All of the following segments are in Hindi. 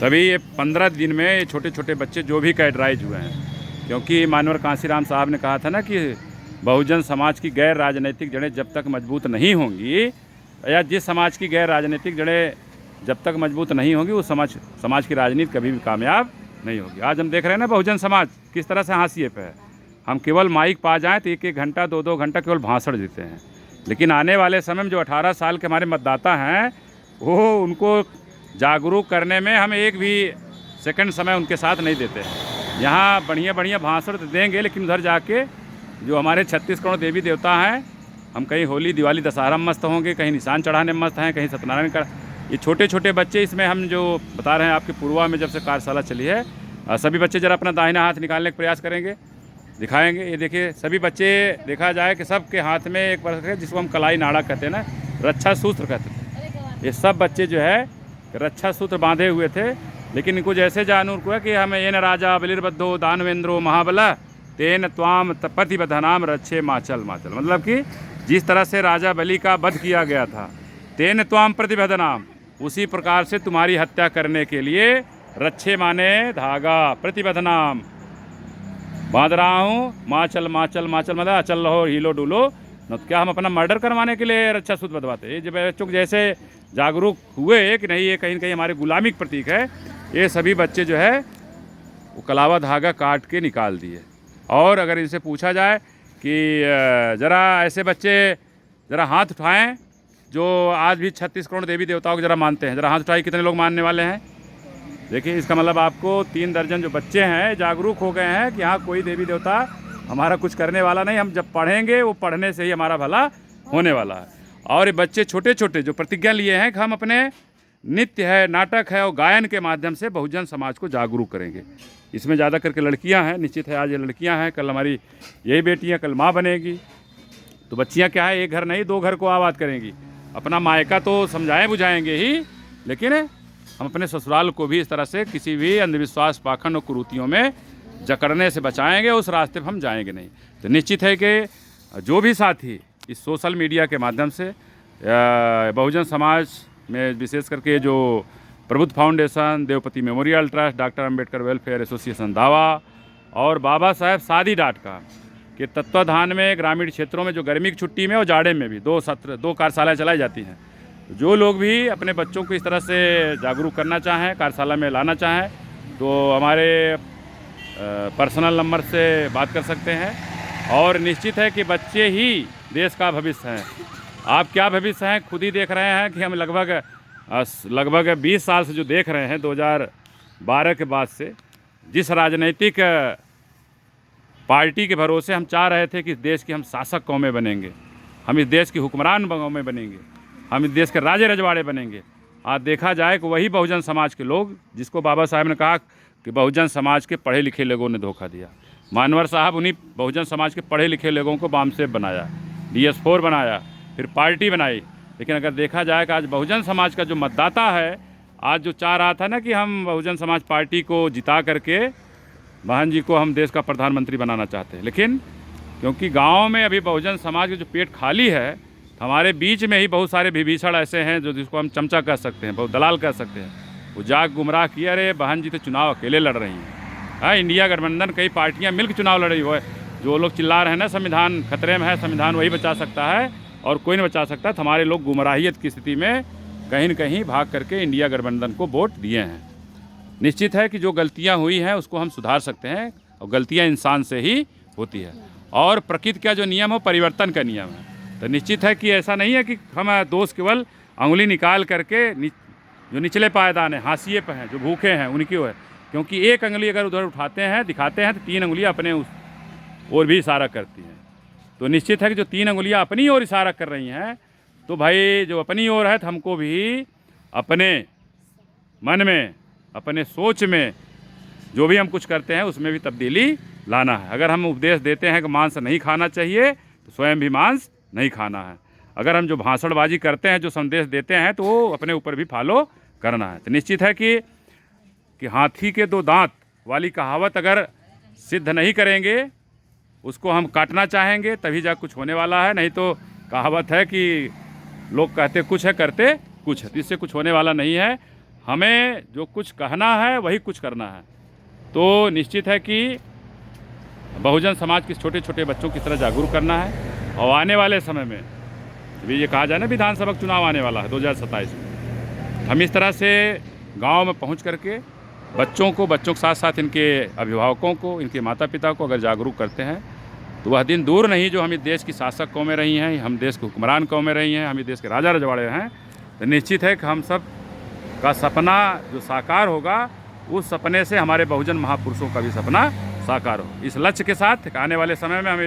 तभी ये 15 दिन में ये छोटे छोटे बच्चे जो भी कैडराइज हुए हैं, क्योंकि मानवर कांसीराम साहब ने कहा था ना कि बहुजन समाज की गैर राजनीतिक जड़ें जब तक मजबूत नहीं होंगी, या जिस समाज की गैर राजनीतिक जड़ें जब तक मजबूत नहीं होंगी उस समाज की राजनीति कभी भी कामयाब नहीं होगी। आज हम देख रहे हैं ना बहुजन समाज किस तरह से हाशिए पे है। हम केवल माइक पा जाएँ तो 1-1 घंटा 2-2 घंटा केवल भाषण देते हैं, लेकिन आने वाले समय में जो 18 साल के हमारे मतदाता हैं वो उनको जागरूक करने में हम एक भी सेकंड समय उनके साथ नहीं देते हैं। यहाँ बढ़िया बढ़िया भाषण तो देंगे, लेकिन उधर जाके जो हमारे 36 करोड़ देवी देवता हैं, हम कहीं होली दिवाली दशहरा में मस्त होंगे, कहीं निशान चढ़ाने में मस्त हैं, कहीं सत्यनारायण का। ये छोटे छोटे बच्चे, इसमें हम जो बता रहे हैं आपके पूर्वा में जब से कार्यशाला चली है, सभी बच्चे ज़रा अपना दाहिना हाथ निकालने का प्रयास करेंगे, दिखाएंगे। ये देखिए सभी बच्चे, देखा जाए कि सबके हाथ में एक प्रकार है जिसको हम कलाई नाड़ा कहते हैं ना, रक्षा सूत्र कहते हैं। ये सब बच्चे जो है रक्षा सूत्र बांधे हुए थे, लेकिन इनको जैसे जानूर को है कि हमें ये न राजा बलिर्बद्धो दानवेंद्रो महाबला तेन त्वाम प्रतिबद्धनाम रक्षे माचल माचल, मतलब कि जिस तरह से राजा बलि का वध किया गया था, तेन त्वाम प्रतिबद्धनाम, उसी प्रकार से तुम्हारी हत्या करने के लिए रक्षे माने धागा, प्रतिबद्धनाम बांध रहा हूँ, माचल माचल माचल मतलब अचल रहो हिलो डुलो न। तो क्या हम अपना मर्डर करवाने के लिए रक्षा सूत्र बंधवाते? जब बच्चों जैसे जागरूक हुए कि नहीं ये कहीं न कहीं हमारे गुलामी का प्रतीक है, ये सभी बच्चे जो है वो कलावा धागा काट के निकाल दिए। और अगर इनसे पूछा जाए कि ज़रा ऐसे बच्चे ज़रा हाथ उठाएं जो आज भी 36 करोड़ देवी देवताओं को ज़रा मानते हैं, ज़रा हाथ उठाइए कितने लोग मानने वाले हैं। देखिए इसका मतलब आपको 3 दर्जन जो बच्चे हैं जागरूक हो गए हैं कि हाँ कोई देवी देवता हमारा कुछ करने वाला नहीं, हम जब पढ़ेंगे वो पढ़ने से ही हमारा भला होने वाला है। और ये बच्चे छोटे छोटे जो प्रतिज्ञा लिए हैं कि हम अपने नृत्य है, नाटक है और गायन के माध्यम से बहुजन समाज को जागरूक करेंगे। इसमें ज़्यादा करके लड़कियां हैं, निश्चित है आज ये लड़कियां हैं, कल हमारी यही बेटियां कल माँ बनेगी। तो बच्चियां क्या है, एक घर नहीं 2 घर को आबाद करेंगी। अपना मायका तो समझाएं बुझाएंगे ही, लेकिन हम अपने ससुराल को भी इस तरह से किसी भी अंधविश्वास पाखंड और कुरीतियों में जकड़ने से बचाएंगे, उस रास्ते पर हम जाएंगे नहीं। तो निश्चित है कि जो भी साथी इस सोशल मीडिया के माध्यम से बहुजन समाज में विशेष करके जो Prabuddha foundation, Devpati memorial trust, doctor Ambedkar welfare association दावा और बाबा साहेब सादी डाट का के तत्वाधान में ग्रामीण क्षेत्रों में जो गर्मी की छुट्टी में और जाड़े में भी 2 कार्यशालाएँ चलाई जाती हैं, जो लोग भी अपने बच्चों को इस तरह से जागरूक करना चाहें, कार्यशाला में लाना चाहें, तो हमारे पर्सनल नंबर से बात कर सकते हैं। और निश्चित है कि बच्चे ही देश का भविष्य हैं। आप क्या भविष्य हैं खुद ही देख रहे हैं कि हम लगभग 20 साल से जो देख रहे हैं 2012 के बाद से, जिस राजनीतिक पार्टी के भरोसे हम चाह रहे थे कि इस देश की हम शासक कौमें बनेंगे, हम इस देश की हुक्मरान कौमें बनेंगे, हम इस देश के राजे रजवाड़े बनेंगे। आज देखा जाए कि वही बहुजन समाज के लोग, जिसको बाबा साहब ने कहा कि बहुजन समाज के पढ़े लिखे लोगों ने धोखा दिया, मानवर साहब उन्हीं बहुजन समाज के पढ़े लिखे लोगों को बामसेब बनाया, DS4 बनाया, फिर पार्टी बनाई। लेकिन अगर देखा जाए कि आज बहुजन समाज का जो मतदाता है, आज जो चाह रहा था ना कि हम बहुजन समाज पार्टी को जिता करके बहन जी को हम देश का प्रधानमंत्री बनाना चाहते हैं, लेकिन क्योंकि गाँव में अभी बहुजन समाज के जो पेट खाली है, हमारे बीच में ही बहुत सारे विभीषण ऐसे हैं जो जिसको हम चमचा कह सकते हैं, बहुत दलाल कह सकते हैं, वो जाग गुमराह किया, अरे बहन जी तो चुनाव अकेले लड़ रही हैं। हाँ, इंडिया गठबंधन कई पार्टियां मिलकर चुनाव लड़ रही हो, जो लोग चिल्ला रहे हैं ना संविधान खतरे में है, संविधान वही बचा सकता है और कोई नहीं बचा सकता। तो हमारे लोग गुमराहियत की स्थिति में कहीं न कहीं भाग करके इंडिया गठबंधन को वोट दिए हैं। निश्चित है कि जो गलतियाँ हुई हैं उसको हम सुधार सकते हैं, और गलतियाँ इंसान से ही होती है, और प्रकृति का जो नियम हो परिवर्तन का नियम है। तो निश्चित है कि ऐसा नहीं है कि हम दोष केवल उंगली निकाल करके जो निचले पायदान है, हाशिए पर हैं, जो भूखे हैं उनकी है, क्योंकि एक उंगली अगर उधर उठाते हैं दिखाते हैं तो 3 उंगलियां अपने उस ओर भी इशारा करती हैं। तो निश्चित है कि जो 3 उंगलियां अपनी ओर इशारा कर रही हैं, तो भाई जो अपनी ओर है तो हमको भी अपने मन में, अपने सोच में जो भी हम कुछ करते हैं उसमें भी तब्दीली लाना है। अगर हम उपदेश देते हैं कि मांस नहीं खाना चाहिए, तो स्वयं भी मांस नहीं खाना है। अगर हम जो भाषणबाजी करते हैं, जो संदेश देते हैं, तो वो अपने ऊपर भी फॉलो करना है। तो निश्चित है कि हाथी के 2 दांत वाली कहावत अगर सिद्ध नहीं करेंगे, उसको हम काटना चाहेंगे तभी जा कुछ होने वाला है। नहीं तो कहावत है कि लोग कहते कुछ है करते कुछ है, तो इससे कुछ होने वाला नहीं है। हमें जो कुछ कहना है वही कुछ करना है। तो निश्चित है कि बहुजन समाज के छोटे छोटे बच्चों की तरह जागरूक करना है। और आने वाले समय में अभी ये कहा जाए ना, विधानसभा चुनाव आने वाला है 2027 में, हम इस तरह से गांव में पहुंच करके बच्चों के साथ साथ इनके अभिभावकों को, इनके माता पिता को अगर जागरूक करते हैं तो वह दिन दूर नहीं जो हम इस देश की शासक कौमें रही हैं, हम देश के हुक्मरान कौमें रही हैं, हम इस देश के राजा रजवाड़े हैं। तो निश्चित है कि हम सब का सपना जो साकार होगा, उस सपने से हमारे बहुजन महापुरुषों का भी सपना साकार हो। इस लक्ष्य के साथ आने वाले समय में हम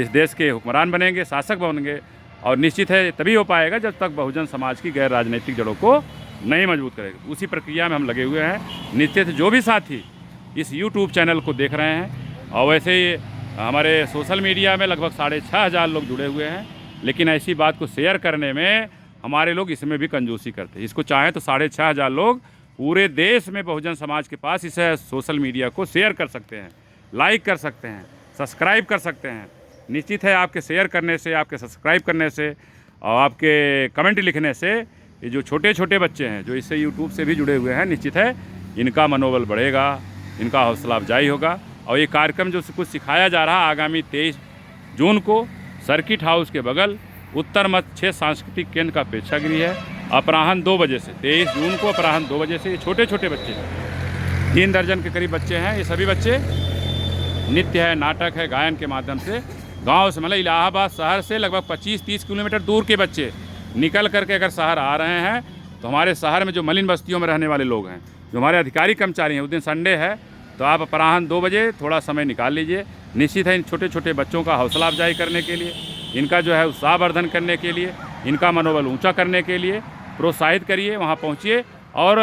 इस देश के हुक्मरान बनेंगे, शासक बनेंगे। और निश्चित है तभी हो पाएगा जब तक बहुजन समाज की गैर राजनीतिक जड़ों को नहीं मजबूत करेगा। उसी प्रक्रिया में हम लगे हुए हैं। निश्चित जो भी साथी इस YouTube चैनल को देख रहे हैं, और वैसे ही हमारे सोशल मीडिया में लगभग 6,500 लोग जुड़े हुए हैं, लेकिन ऐसी बात को शेयर करने में हमारे लोग इसमें भी कंजूसी करते हैं। इसको चाहें तो 6,500 लोग पूरे देश में बहुजन समाज के पास इस सोशल मीडिया को शेयर कर सकते हैं, लाइक कर सकते हैं, सब्सक्राइब कर सकते हैं। निश्चित है आपके शेयर करने से, आपके सब्सक्राइब करने से और आपके कमेंट लिखने से ये जो छोटे छोटे बच्चे हैं जो इससे YouTube से भी जुड़े हुए हैं, निश्चित है इनका मनोबल बढ़ेगा, इनका हौसला अफजाई होगा। और ये कार्यक्रम जो कुछ सिखाया जा रहा है, आगामी 23 जून को सर्किट हाउस के बगल उत्तर मध्य क्षेत्र सांस्कृतिक केंद्र का प्रेक्षागृह है, अपराह्न 2 बजे से। 23 जून को अपराह्न 2 बजे से। ये छोटे छोटे बच्चे 3 दर्जन के करीब बच्चे हैं। ये सभी बच्चे नृत्य है, नाटक है, गायन के माध्यम से गांव से, मतलब इलाहाबाद शहर से लगभग 25-30 किलोमीटर दूर के बच्चे निकल करके अगर शहर आ रहे हैं, तो हमारे शहर में जो मलिन बस्तियों में रहने वाले लोग हैं, जो हमारे अधिकारी कर्मचारी हैं, उस दिन संडे है, तो आप अपराह्न 2 बजे थोड़ा समय निकाल लीजिए। निश्चित है इन छोटे छोटे बच्चों का हौसला अफजाई करने के लिए, इनका जो है उत्साहवर्धन करने के लिए, इनका मनोबल ऊंचा करने के लिए प्रोत्साहित करिए। वहाँ पहुँचिए। और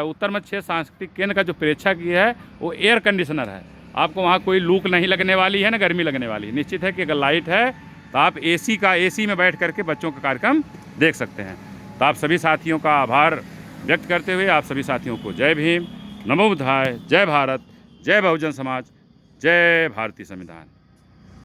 उत्तर मध्य क्षेत्र सांस्कृतिक केंद्र का जो प्रेक्षागृह है वो एयर कंडीशनर है, आपको वहाँ कोई लूक नहीं लगने वाली है, ना गर्मी लगने वाली है। निश्चित है कि अगर लाइट है तो आप एसी में बैठ करके बच्चों का कार्यक्रम देख सकते हैं। तो आप सभी साथियों का आभार व्यक्त करते हुए आप सभी साथियों को जय भीम, नमो बुद्धाय, जय भारत, जय बहुजन समाज, जय भारतीय संविधान।